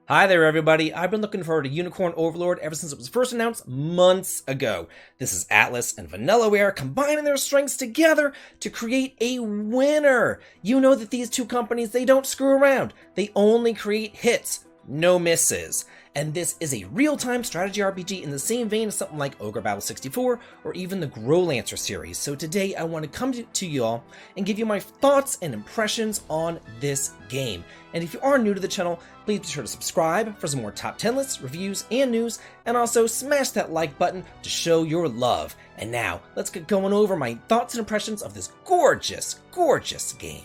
Hi there, everybody. I've been looking forward to Unicorn Overlord ever since it was first announced months ago. This is Atlas and Vanillaware combining their strengths together to create a winner. You know that these two companies, they don't screw around. They only create hits, no misses. And this is a real-time strategy RPG in the same vein as something like Ogre Battle 64 or even the Growlancer series. So today I want to come to you all and give you my thoughts and impressions on this game. And if you are new to the channel, please be sure to subscribe for some more top 10 lists, reviews, and news, and also smash that like button to show your love. And now, let's get going over my thoughts and impressions of this gorgeous, gorgeous game.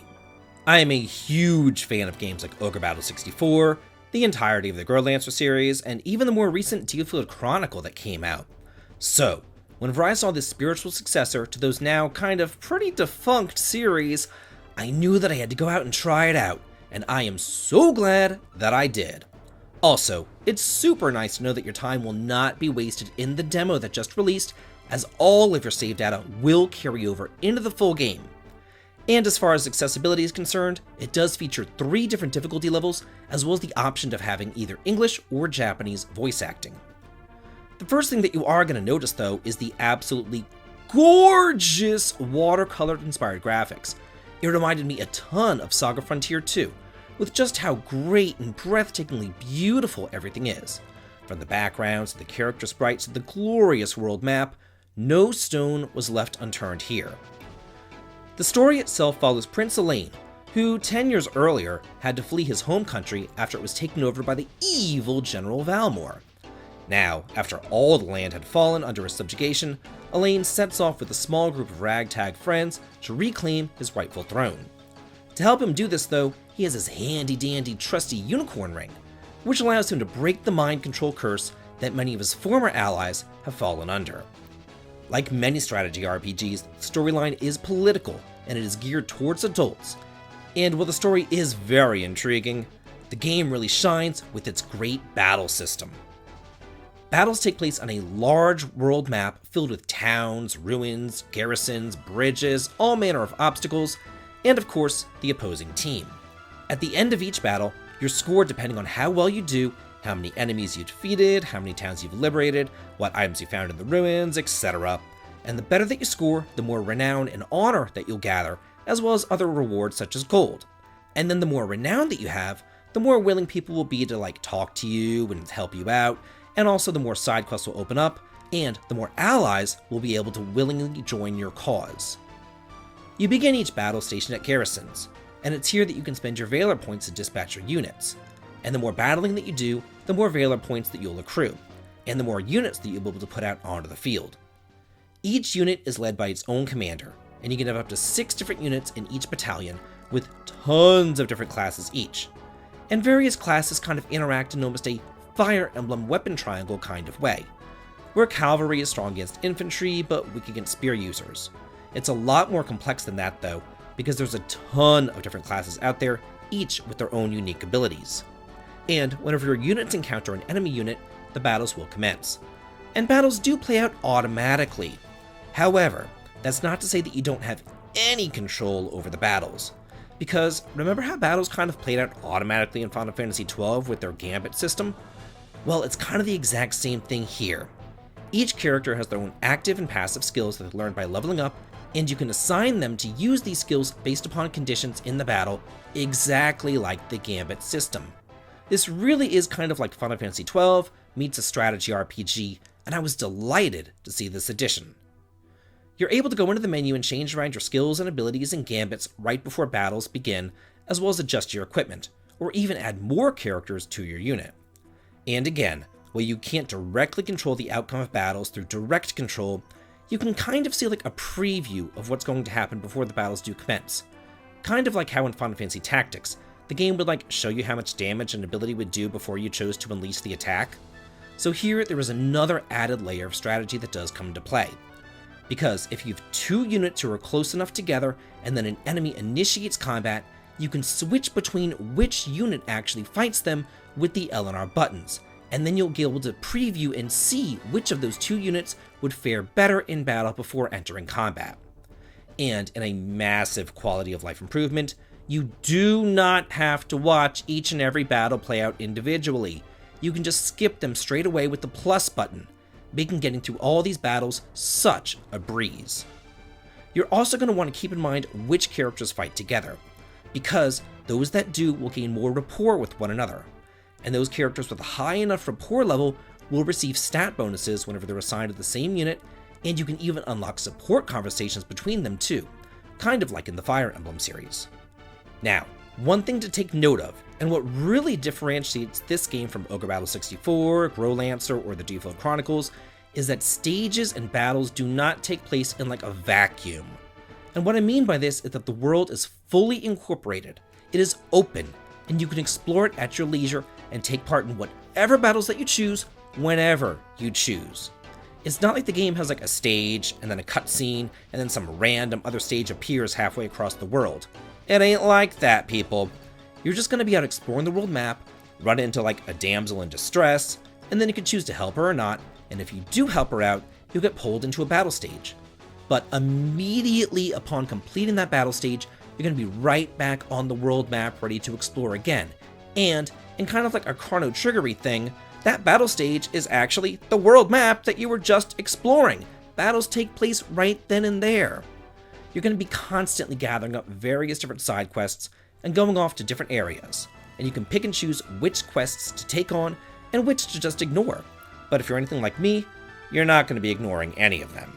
I am a huge fan of games like Ogre Battle 64, the entirety of the Growlancer series, and even the more recent Davidvinc Chronicle that came out. So, whenever I saw this spiritual successor to those now kind of pretty defunct series, I knew that I had to go out and try it out, and I am so glad that I did. Also, it's super nice to know that your time will not be wasted in the demo that just released, as all of your save data will carry over into the full game. And as far as accessibility is concerned, it does feature 3 different difficulty levels, as well as the option of having either English or Japanese voice acting. The first thing that you are going to notice, though, is the absolutely gorgeous watercolor-inspired graphics. It reminded me a ton of Saga Frontier 2, with just how great and breathtakingly beautiful everything is. From the backgrounds to the character sprites to the glorious world map, no stone was left unturned here. The story itself follows Prince Elaine, who 10 years earlier had to flee his home country after it was taken over by the evil General Valmore. Now, after all the land had fallen under his subjugation, Elaine sets off with a small group of ragtag friends to reclaim his rightful throne. To help him do this, though, he has his handy-dandy trusty unicorn ring, which allows him to break the mind control curse that many of his former allies have fallen under. Like many strategy RPGs, the storyline is political, and it is geared towards adults. And while the story is very intriguing, the game really shines with its great battle system. Battles take place on a large world map filled with towns, ruins, garrisons, bridges, all manner of obstacles, and of course, the opposing team. At the end of each battle, you're scored depending on how well you do, how many enemies you defeated, how many towns you've liberated, what items you found in the ruins, etc. And the better that you score, the more renown and honor that you'll gather, as well as other rewards such as gold. And then the more renown that you have, the more willing people will be to talk to you and help you out, and also the more side quests will open up, and the more allies will be able to willingly join your cause. You begin each battle station at garrisons, and it's here that you can spend your Valor points to dispatch your units. And the more battling that you do, the more Valor points that you'll accrue, and the more units that you'll be able to put out onto the field. Each unit is led by its own commander, and you can have up to 6 different units in each battalion, with tons of different classes each. And various classes kind of interact in almost a Fire Emblem weapon triangle kind of way, where cavalry is strong against infantry, but weak against spear users. It's a lot more complex than that, though, because there's a ton of different classes out there, each with their own unique abilities. And whenever your units encounter an enemy unit, the battles will commence. And battles do play out automatically. However, that's not to say that you don't have any control over the battles. Because remember how battles kind of played out automatically in Final Fantasy XII with their gambit system? Well, it's kind of the exact same thing here. Each character has their own active and passive skills that they learn by leveling up, and you can assign them to use these skills based upon conditions in the battle, exactly like the gambit system. This really is kind of like Final Fantasy XII meets a strategy RPG, and I was delighted to see this addition. You're able to go into the menu and change around your skills and abilities and gambits right before battles begin, as well as adjust your equipment, or even add more characters to your unit. And again, while you can't directly control the outcome of battles through direct control, you can kind of see a preview of what's going to happen before the battles do commence. Kind of like how in Final Fantasy Tactics, the game would show you how much damage an ability would do before you chose to unleash the attack. So here there is another added layer of strategy that does come into play. Because if you have 2 units who are close enough together and then an enemy initiates combat, you can switch between which unit actually fights them with the L and R buttons, and then you'll be able to preview and see which of those 2 units would fare better in battle before entering combat. And in a massive quality of life improvement, You do not have to watch each and every battle play out individually. You can just skip them straight away with the plus button, making getting through all these battles such a breeze. You're also going to want to keep in mind which characters fight together, because those that do will gain more rapport with one another, and those characters with a high enough rapport level will receive stat bonuses whenever they're assigned to the same unit, and you can even unlock support conversations between them too, kind of like in the Fire Emblem series. Now, one thing to take note of, and what really differentiates this game from Ogre Battle 64, Growlancer, or the Default Chronicles, is that stages and battles do not take place in like a vacuum. And what I mean by this is that the world is fully incorporated, it is open, and you can explore it at your leisure and take part in whatever battles that you choose, whenever you choose. It's not like the game has like a stage, and then a cutscene, and then some random other stage appears halfway across the world. It ain't like that, people. You're just going to be out exploring the world map, run into like a damsel in distress, and then you can choose to help her or not, and if you do help her out, you'll get pulled into a battle stage. But immediately upon completing that battle stage, you're going to be right back on the world map ready to explore again. And, in kind of like a Chrono Triggery thing, that battle stage is actually the world map that you were just exploring. Battles take place right then and there. You're going to be constantly gathering up various different side quests and going off to different areas, and you can pick and choose which quests to take on and which to just ignore. But if you're anything like me, you're not going to be ignoring any of them.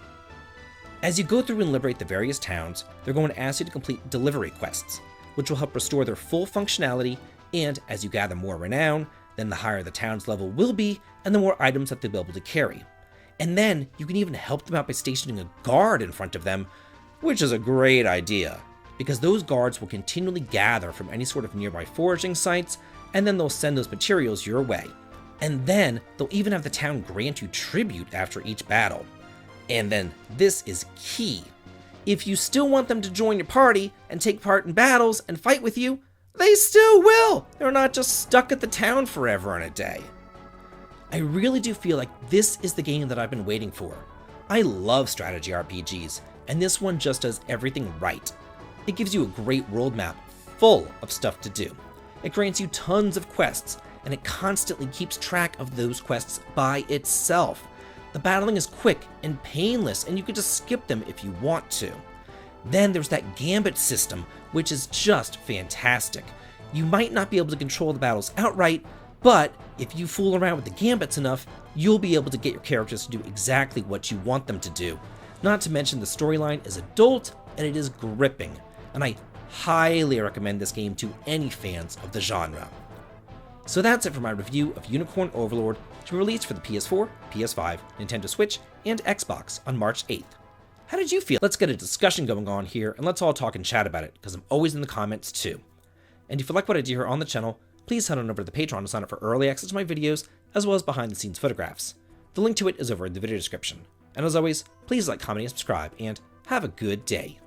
As you go through and liberate the various towns, they're going to ask you to complete delivery quests, which will help restore their full functionality, and as you gather more renown, then the higher the town's level will be, and the more items that they'll be able to carry. And then you can even help them out by stationing a guard in front of them, which is a great idea, because those guards will continually gather from any sort of nearby foraging sites, and then they'll send those materials your way. And then they'll even have the town grant you tribute after each battle. And then this is key. If you still want them to join your party and take part in battles and fight with you, they still will! They're not just stuck at the town forever and a day. I really do feel like this is the game that I've been waiting for. I love strategy RPGs, and this one just does everything right. It gives you a great world map full of stuff to do. It grants you tons of quests, and it constantly keeps track of those quests by itself. The battling is quick and painless, and you can just skip them if you want to. Then there's that gambit system, which is just fantastic. You might not be able to control the battles outright, but if you fool around with the gambits enough, you'll be able to get your characters to do exactly what you want them to do. Not to mention the storyline is adult and it is gripping, and I highly recommend this game to any fans of the genre. So that's it for my review of Unicorn Overlord, to be released for the PS4, PS5, Nintendo Switch, and Xbox on March 8th. How did you feel? Let's get a discussion going on here, and let's all talk and chat about it, because I'm always in the comments too. And if you like what I do here on the channel, please head on over to the Patreon to sign up for early access to my videos, as well as behind the scenes photographs. The link to it is over in the video description. And as always, please like, comment, and subscribe, and have a good day.